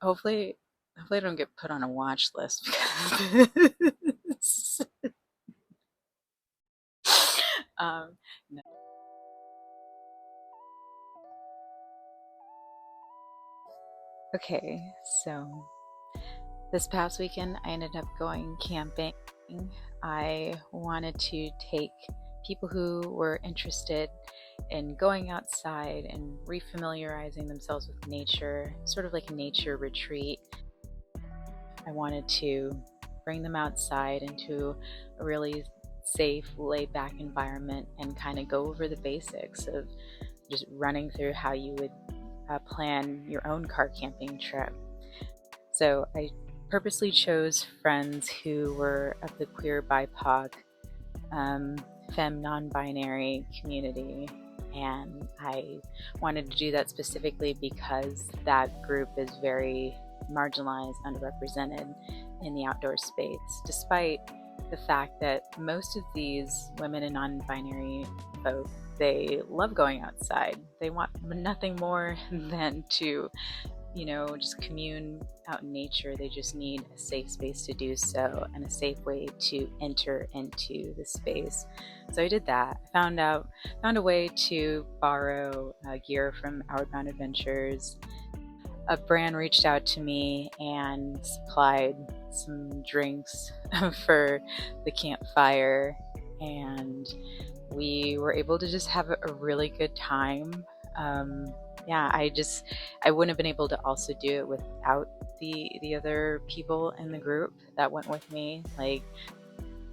Hopefully I don't get put on a watch list because no. Okay, so this past weekend I ended up going camping. I wanted to take people who were interested in going outside and refamiliarizing themselves with nature, sort of like a nature retreat. I wanted to bring them outside into a really safe, laid back environment and kind of go over the basics of just running through how you would plan your own car camping trip. So I purposely chose friends who were of the queer, BIPOC, femme, non-binary community, and I wanted to do that specifically because that group is very marginalized, underrepresented in the outdoor space, despite the fact that most of these women and non-binary folk, they love going outside. They want nothing more than to just commune out in nature. They just need a safe space to do so and a safe way to enter into the space. So I did that. I found a way to borrow gear from Outbound Adventures. A brand reached out to me and supplied some drinks for the campfire, and we were able to just have a really good time. Yeah, I wouldn't have been able to also do it without the other people in the group that went with me. Like,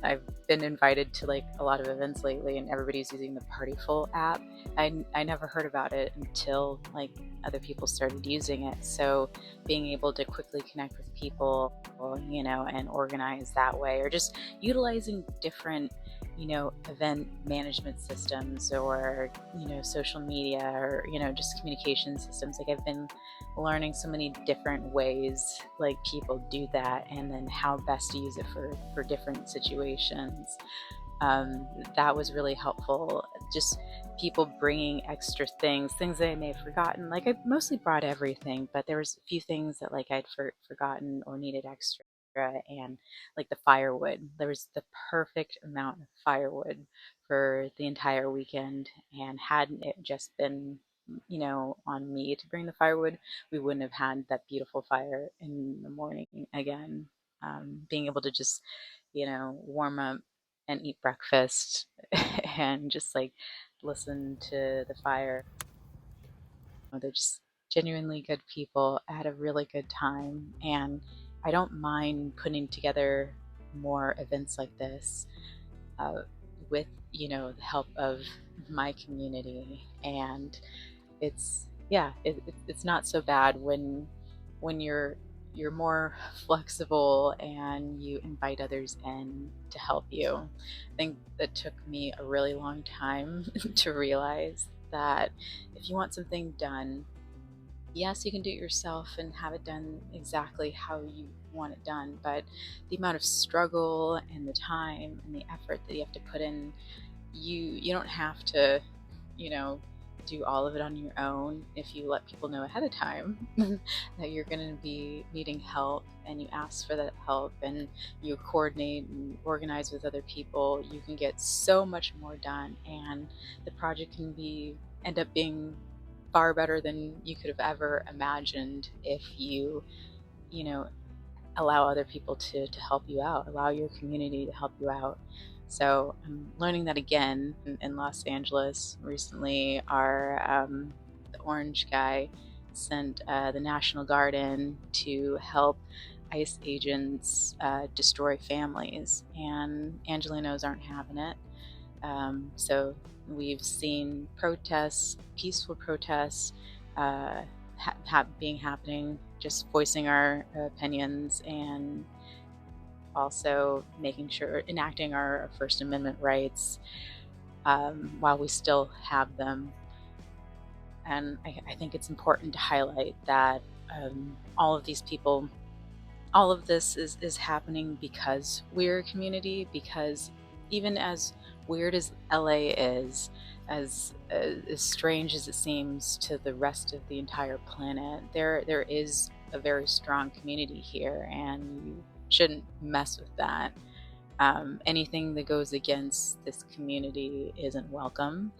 I've been invited to like a lot of events lately and everybody's using the Partyful app. I never heard about it until like other people started using it. So being able to quickly connect with people, and organize that way, or just utilizing different event management systems, or social media, or just communication systems. Like, I've been learning so many different ways like people do that, and then how best to use it for different situations. That was really helpful. Just people bringing extra things that I may have forgotten. Like, I mostly brought everything, but there was a few things that like I'd forgotten or needed extra. And like the firewood, there was the perfect amount of firewood for the entire weekend, and hadn't it just been on me to bring the firewood, we wouldn't have had that beautiful fire in the morning again. Being able to just warm up and eat breakfast and just like listen to the fire. They're just genuinely good people. I had a really good time, and I don't mind putting together more events like this uh, with the help of my community. And it's it's not so bad when you're more flexible and you invite others in to help you. I think that took me a really long time to realize that if you want something done, yes, you can do it yourself and have it done exactly how you want it done, but the amount of struggle and the time and the effort that you have to put in, you don't have to, you know, do all of it on your own if you let people know ahead of time that you're going to be needing help, and you ask for that help and you coordinate and organize with other people. You can get so much more done, and the project can end up being far better than you could have ever imagined if you know allow other people to help you out, allow your community to help you out. So I'm learning that again in Los Angeles recently. The Orange guy sent the National Guard in to help ICE agents destroy families, and Angelenos aren't having it. So we've seen protests, peaceful protests, being happening, just voicing our opinions, and also making sure enacting our First Amendment rights while we still have them. And I think it's important to highlight that all of these people, all of this is happening because we're a community, because even as weird as LA is, as strange as it seems to the rest of the entire planet, there is a very strong community here, and you shouldn't mess with that. Anything that goes against this community isn't welcome,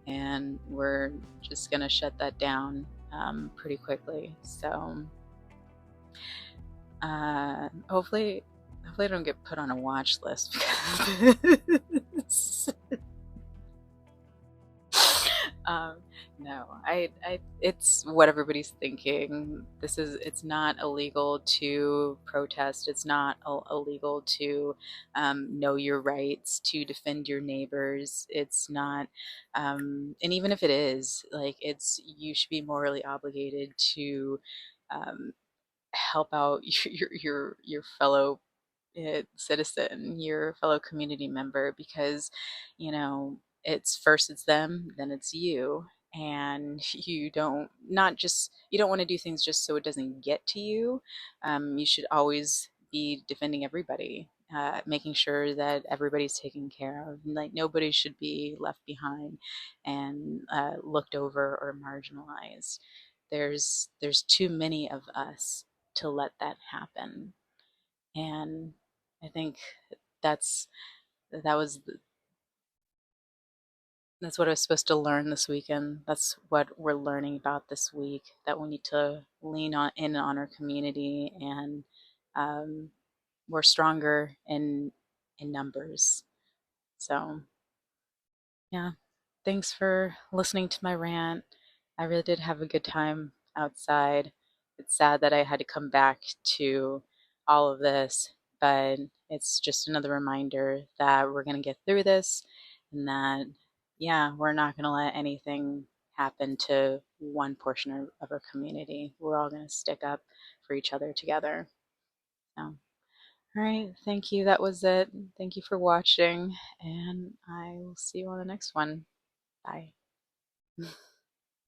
and we're just gonna shut that down pretty quickly. So hopefully I don't get put on a watch list because um, no, it's what everybody's thinking. It's not illegal to protest. It's not illegal to know your rights, to defend your neighbors. It's not, and even if it is, like, you should be morally obligated to um, help out your fellow citizen, your fellow community member, because it's first it's them, then it's you, and you don't want to do things just so it doesn't get to you. You should always be defending everybody, making sure that everybody's taken care of. Like, nobody should be left behind and looked over or marginalized. There's too many of us to let that happen. And I think that's that was that's what I was supposed to learn this weekend. That's what we're learning about this week. That we need to lean on our community, and um, we're stronger in numbers. So yeah, thanks for listening to my rant. I really did have a good time outside. It's sad that I had to come back to all of this, but it's just another reminder that we're going to get through this, and that, yeah, we're not going to let anything happen to one portion of our community. We're all going to stick up for each other together. So, all right, thank you. That was it. Thank you for watching, and I will see you on the next one. Bye.